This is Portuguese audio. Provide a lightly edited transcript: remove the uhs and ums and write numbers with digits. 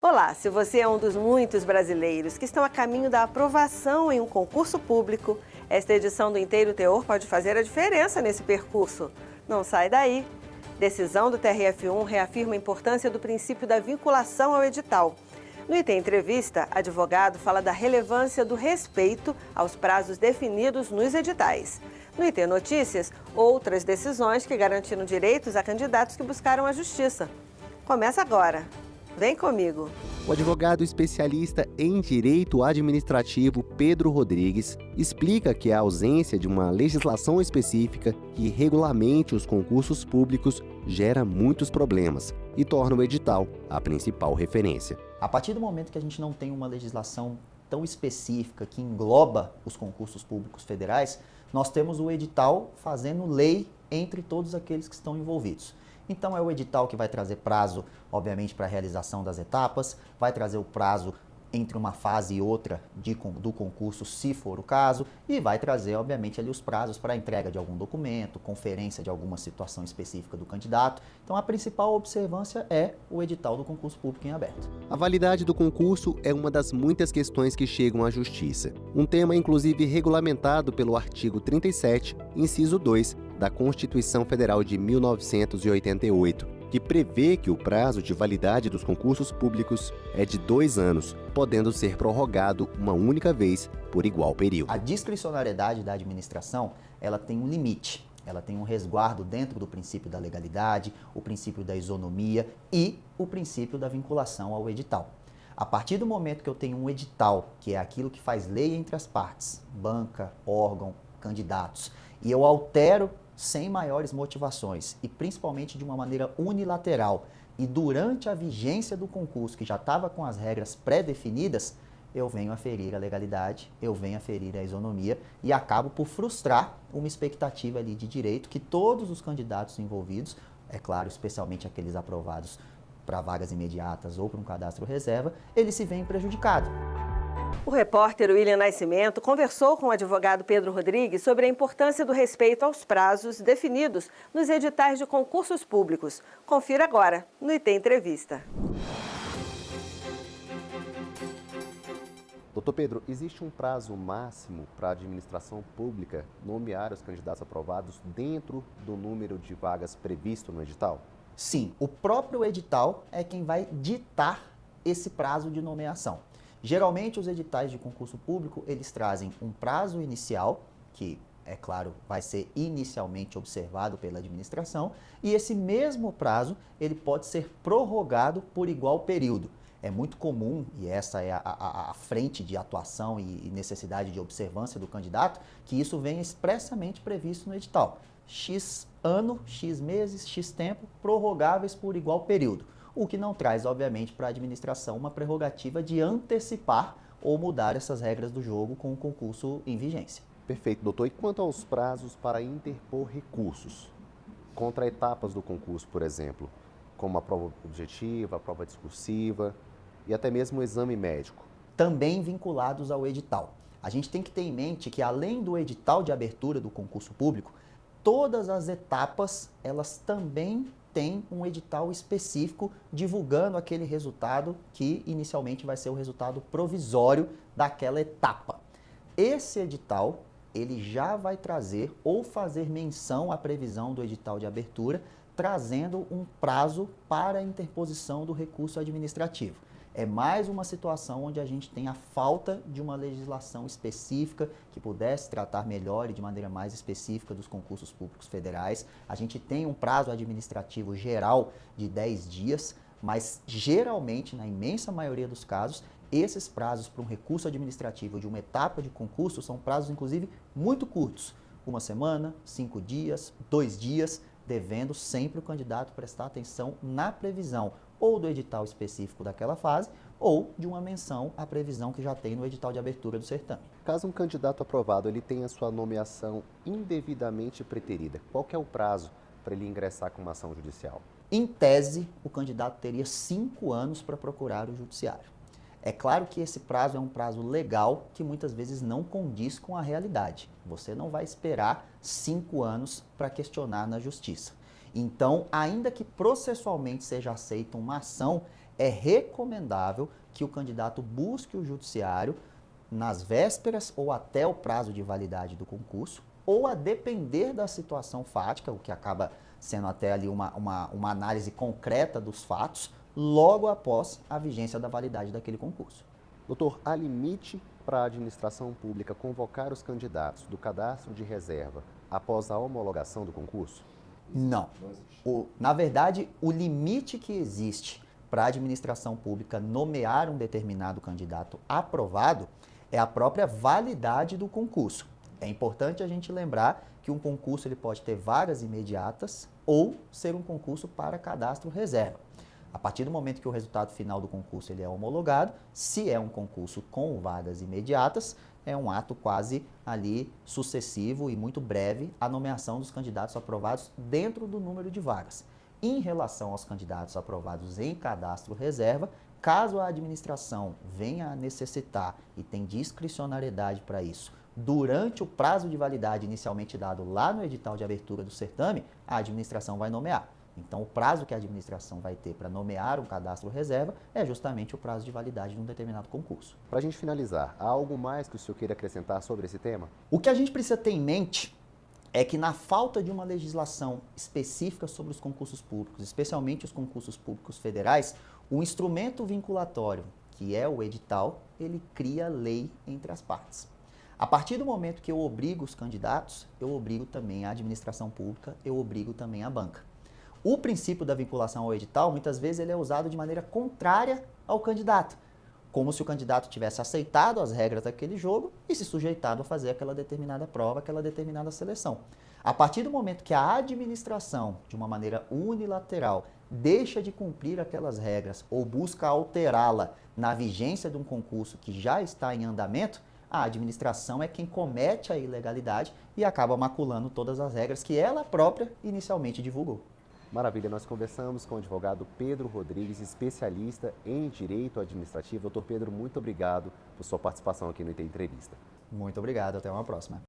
Olá, se você é um dos muitos brasileiros que estão a caminho da aprovação em um concurso público, esta edição do Inteiro Teor pode fazer a diferença nesse percurso. Não sai daí! Decisão do TRF1 reafirma a importância do princípio da vinculação ao edital. No IT Entrevista, advogado fala da relevância do respeito aos prazos definidos nos editais. No IT Notícias, outras decisões que garantiram direitos a candidatos que buscaram a justiça. Começa agora! Vem comigo! O advogado especialista em direito administrativo Pedro Rodrigues explica que a ausência de uma legislação específica que regulamente os concursos públicos gera muitos problemas e torna o edital a principal referência. A partir do momento que a gente não tem uma legislação tão específica que engloba os concursos públicos federais, nós temos o edital fazendo lei entre todos aqueles que estão envolvidos. Então é o edital que vai trazer prazo, obviamente, para a realização das etapas, vai trazer o prazo entre uma fase e outra do concurso, se for o caso, e vai trazer, obviamente, ali os prazos para a entrega de algum documento, conferência de alguma situação específica do candidato. Então a principal observância é o edital do concurso público em aberto. A validade do concurso é uma das muitas questões que chegam à Justiça. Um tema, inclusive, regulamentado pelo artigo 37, inciso 2, da Constituição Federal de 1988, que prevê que o prazo de validade dos concursos públicos é de 2 anos, podendo ser prorrogado uma única vez por igual período. A discricionariedade da administração, ela tem um limite, ela tem um resguardo dentro do princípio da legalidade, o princípio da isonomia e o princípio da vinculação ao edital. A partir do momento que eu tenho um edital, que é aquilo que faz lei entre as partes, banca, órgão, candidatos, e eu altero sem maiores motivações e principalmente de uma maneira unilateral e durante a vigência do concurso, que já estava com as regras pré-definidas, eu venho a ferir a legalidade, eu venho a ferir a isonomia e acabo por frustrar uma expectativa ali de direito que todos os candidatos envolvidos, é claro, especialmente aqueles aprovados para vagas imediatas ou para um cadastro reserva, eles se veem prejudicados. O repórter William Nascimento conversou com o advogado Pedro Rodrigues sobre a importância do respeito aos prazos definidos nos editais de concursos públicos. Confira agora no IT Entrevista. Doutor Pedro, existe um prazo máximo para a administração pública nomear os candidatos aprovados dentro do número de vagas previsto no edital? Sim, o próprio edital é quem vai ditar esse prazo de nomeação. Geralmente, os editais de concurso público, eles trazem um prazo inicial, que, é claro, vai ser inicialmente observado pela administração, e esse mesmo prazo, ele pode ser prorrogado por igual período. É muito comum, e essa é a frente de atuação e necessidade de observância do candidato, que isso venha expressamente previsto no edital. X ano, X meses, X tempo, prorrogáveis por igual período. O que não traz, obviamente, para a administração uma prerrogativa de antecipar ou mudar essas regras do jogo com o concurso em vigência. Perfeito, doutor. E quanto aos prazos para interpor recursos contra etapas do concurso, por exemplo, como a prova objetiva, a prova discursiva e até mesmo o exame médico? Também vinculados ao edital. A gente tem que ter em mente que, além do edital de abertura do concurso público, todas as etapas, elas também tem um edital específico divulgando aquele resultado que inicialmente vai ser o resultado provisório daquela etapa. Esse edital, ele já vai trazer ou fazer menção à previsão do edital de abertura, trazendo um prazo para a interposição do recurso administrativo. É mais uma situação onde a gente tem a falta de uma legislação específica que pudesse tratar melhor e de maneira mais específica dos concursos públicos federais. A gente tem um prazo administrativo geral de 10 dias, mas geralmente, na imensa maioria dos casos, esses prazos para um recurso administrativo de uma etapa de concurso são prazos, inclusive, muito curtos. 1 semana, 5 dias, 2 dias, devendo sempre o candidato prestar atenção na previsão ou do edital específico daquela fase, ou de uma menção à previsão que já tem no edital de abertura do certame. Caso um candidato aprovado ele tenha sua nomeação indevidamente preterida, qual que é o prazo para ele ingressar com uma ação judicial? Em tese, o candidato teria 5 anos para procurar o judiciário. É claro que esse prazo é um prazo legal que muitas vezes não condiz com a realidade. Você não vai esperar 5 anos para questionar na justiça. Então, ainda que processualmente seja aceita uma ação, é recomendável que o candidato busque o judiciário nas vésperas ou até o prazo de validade do concurso, ou a depender da situação fática, o que acaba sendo até ali uma análise concreta dos fatos, logo após a vigência da validade daquele concurso. Doutor, há limite para a administração pública convocar os candidatos do cadastro de reserva após a homologação do concurso? Não. Na verdade, o limite que existe para a administração pública nomear um determinado candidato aprovado é a própria validade do concurso. É importante a gente lembrar que um concurso ele pode ter vagas imediatas ou ser um concurso para cadastro reserva. A partir do momento que o resultado final do concurso ele é homologado, se é um concurso com vagas imediatas, é um ato quase ali sucessivo e muito breve a nomeação dos candidatos aprovados dentro do número de vagas. Em relação aos candidatos aprovados em cadastro reserva, caso a administração venha a necessitar e tem discricionariedade para isso, durante o prazo de validade inicialmente dado lá no edital de abertura do certame, a administração vai nomear. Então, o prazo que a administração vai ter para nomear um cadastro reserva é justamente o prazo de validade de um determinado concurso. Para a gente finalizar, há algo mais que o senhor queira acrescentar sobre esse tema? O que a gente precisa ter em mente é que na falta de uma legislação específica sobre os concursos públicos, especialmente os concursos públicos federais, o instrumento vinculatório, que é o edital, ele cria lei entre as partes. A partir do momento que eu obrigo os candidatos, eu obrigo também a administração pública, eu obrigo também a banca. O princípio da vinculação ao edital, muitas vezes, ele é usado de maneira contrária ao candidato, como se o candidato tivesse aceitado as regras daquele jogo e se sujeitado a fazer aquela determinada prova, aquela determinada seleção. A partir do momento que a administração, de uma maneira unilateral, deixa de cumprir aquelas regras ou busca alterá-la na vigência de um concurso que já está em andamento, a administração é quem comete a ilegalidade e acaba maculando todas as regras que ela própria inicialmente divulgou. Maravilha, nós conversamos com o advogado Pedro Rodrigues, especialista em direito administrativo. Doutor Pedro, muito obrigado por sua participação aqui no IT Entrevista. Muito obrigado, até uma próxima.